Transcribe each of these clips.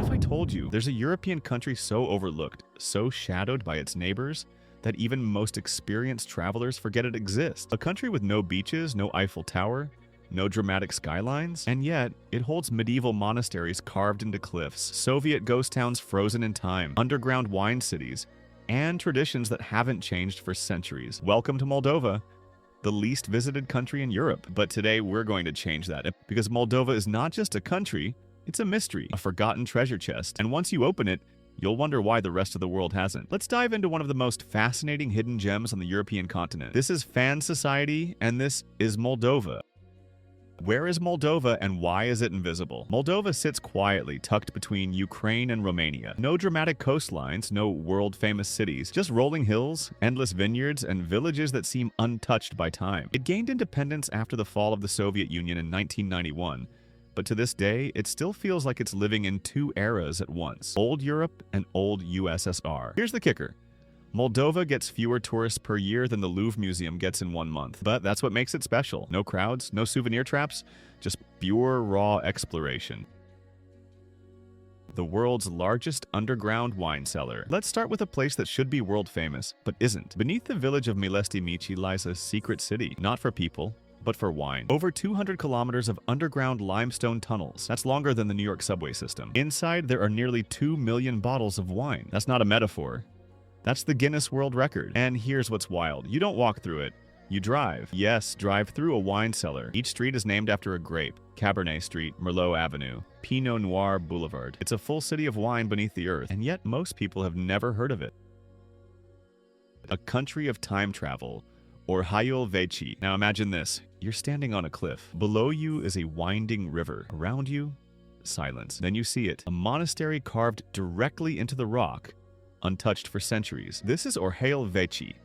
if I told you there's a European country so overlooked, so shadowed by its neighbors, that even most experienced travelers forget it exists? A country with no beaches, no Eiffel Tower, no dramatic skylines, and yet it holds medieval monasteries carved into cliffs, Soviet ghost towns frozen in time, underground wine cities, and traditions that haven't changed for centuries. Welcome to Moldova, the least visited country in Europe. But today we're going to change that, because Moldova is not just a country, it's a mystery, a forgotten treasure chest. And once you open it, you'll wonder why the rest of the world hasn't. Let's dive into one of the most fascinating hidden gems on the European continent. This is Fan Society, and this is Moldova. Where is Moldova and why is it invisible? Moldova sits quietly tucked between Ukraine and Romania. No dramatic coastlines, no world-famous cities, just rolling hills, endless vineyards, and villages that seem untouched by time. It gained independence after the fall of the Soviet Union in 1991, but to this day, it still feels like it's living in two eras at once: old Europe and old USSR. Here's the kicker. Moldova gets fewer tourists per year than the Louvre Museum gets in 1 month. But that's what makes it special. No crowds, no souvenir traps, just pure raw exploration. The world's largest underground wine cellar. Let's start with a place that should be world famous, but isn't. Beneath the village of Milestii Mici lies a secret city, not for people, but for wine. Over 200 kilometers of underground limestone tunnels. That's longer than the New York subway system. Inside, there are nearly 2 million bottles of wine. That's not a metaphor. That's the Guinness World Record. And here's what's wild. You don't walk through it. You drive. Yes, drive through a wine cellar. Each street is named after a grape. Cabernet Street, Merlot Avenue, Pinot Noir Boulevard. It's a full city of wine beneath the earth, and yet most people have never heard of it. A country of time travel, Orheiul Vechi. Now imagine this. You're standing on a cliff. Below you is a winding river. Around you, silence. Then you see it. A monastery carved directly into the rock, untouched for centuries. This is Orheiul Vechi,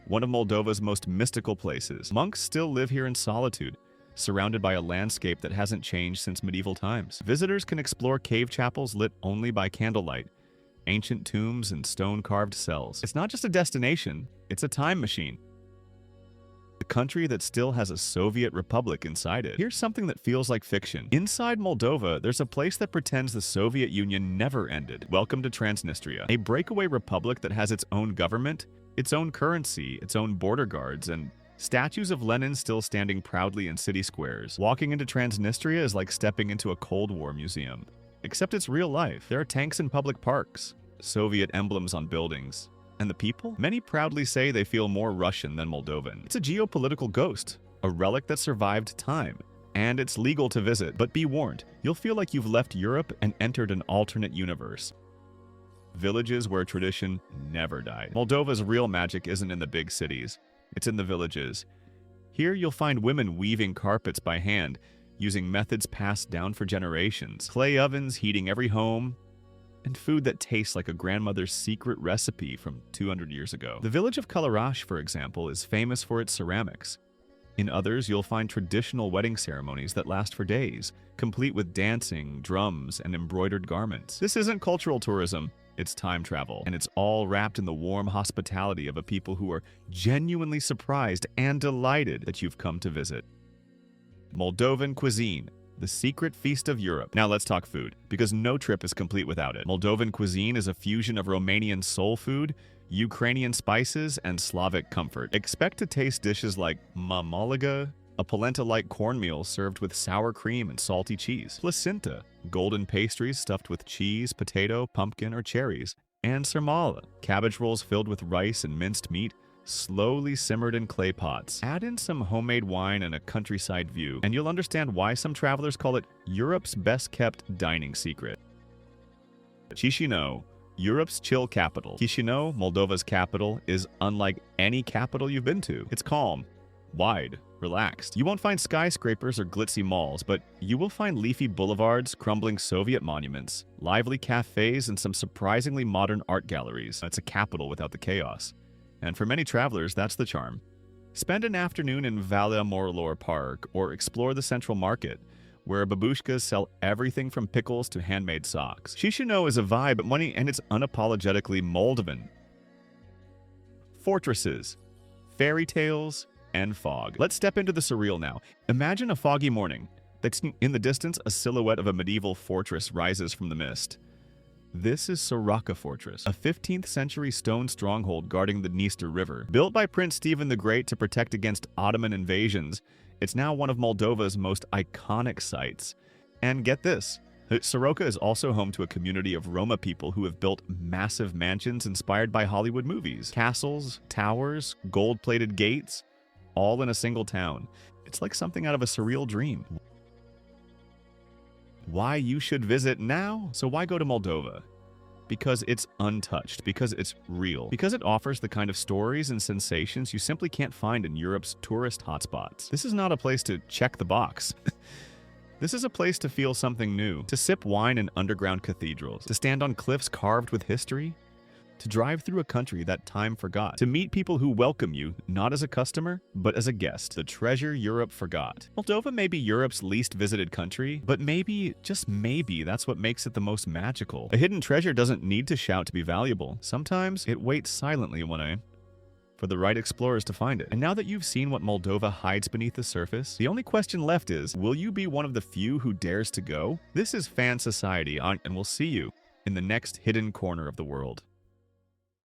one of Moldova's most mystical places. Monks still live here in solitude, surrounded by a landscape that hasn't changed since medieval times. Visitors can explore cave chapels lit only by candlelight, ancient tombs, and stone-carved cells. It's not just a destination, it's a time machine. A country that still has a Soviet republic inside it. Here's something that feels like fiction. Inside Moldova, there's a place that pretends the Soviet Union never ended. Welcome to Transnistria, a breakaway republic that has its own government, its own currency, its own border guards, and statues of Lenin still standing proudly in city squares. Walking into Transnistria is like stepping into a Cold War museum. Except it's real life. There are tanks in public parks, Soviet emblems on buildings. And the people? Many proudly say they feel more Russian than Moldovan. It's a geopolitical ghost, a relic that survived time. And it's legal to visit, but be warned, you'll feel like you've left Europe and entered an alternate universe. Villages where tradition never died. Moldova's real magic isn't in the big cities, it's in the villages. Here you'll find women weaving carpets by hand, using methods passed down for generations. Clay ovens heating every home, and food that tastes like a grandmother's secret recipe from 200 years ago. The village of Călăraș, for example, is famous for its ceramics. In others, you'll find traditional wedding ceremonies that last for days, complete with dancing, drums, and embroidered garments. This isn't cultural tourism, it's time travel, and it's all wrapped in the warm hospitality of a people who are genuinely surprised and delighted that you've come to visit. Moldovan cuisine, the secret feast of Europe. Now let's talk food, because no trip is complete without it. Moldovan cuisine is a fusion of Romanian soul food, Ukrainian spices, and Slavic comfort. Expect to taste dishes like mamaliga, a polenta-like cornmeal served with sour cream and salty cheese, placinta, golden pastries stuffed with cheese, potato, pumpkin, or cherries, and sarmala, cabbage rolls filled with rice and minced meat, slowly simmered in clay pots. Add in some homemade wine and a countryside view, and you'll understand why some travelers call it Europe's best-kept dining secret. Chișinău, Europe's chill capital. Chișinău, Moldova's capital, is unlike any capital you've been to. It's calm, wide, relaxed. You won't find skyscrapers or glitzy malls, but you will find leafy boulevards, crumbling Soviet monuments, lively cafes, and some surprisingly modern art galleries. It's a capital without the chaos. And for many travelers, that's the charm. Spend an afternoon in Valea Morlor Park or explore the Central Market, where babushkas sell everything from pickles to handmade socks. Chișinău is a vibe, and it's unapologetically Moldovan. Fortresses, fairy tales, and fog. Let's step into the surreal now. Imagine a foggy morning. In the distance, a silhouette of a medieval fortress rises from the mist. This is Soroka Fortress, a 15th century stone stronghold guarding the Dniester River. Built by Prince Stephen the Great to protect against Ottoman invasions, it's now one of Moldova's most iconic sites. And get this, Soroka is also home to a community of Roma people who have built massive mansions inspired by Hollywood movies. Castles, towers, gold-plated gates, all in a single town. It's like something out of a surreal dream. Why you should visit now? So why go to Moldova? Because it's untouched, because it's real, because it offers the kind of stories and sensations you simply can't find in Europe's tourist hotspots. This is not a place to check the box. This is a place to feel something new, to sip wine in underground cathedrals, to stand on cliffs carved with history, to drive through a country that time forgot, to meet people who welcome you, not as a customer, but as a guest, the treasure Europe forgot. Moldova may be Europe's least visited country, but maybe, just maybe, that's what makes it the most magical. A hidden treasure doesn't need to shout to be valuable. Sometimes it waits silently for the right explorers to find it. And now that you've seen what Moldova hides beneath the surface, the only question left is, will you be one of the few who dares to go? This is Fan Society, and we'll see you in the next hidden corner of the world.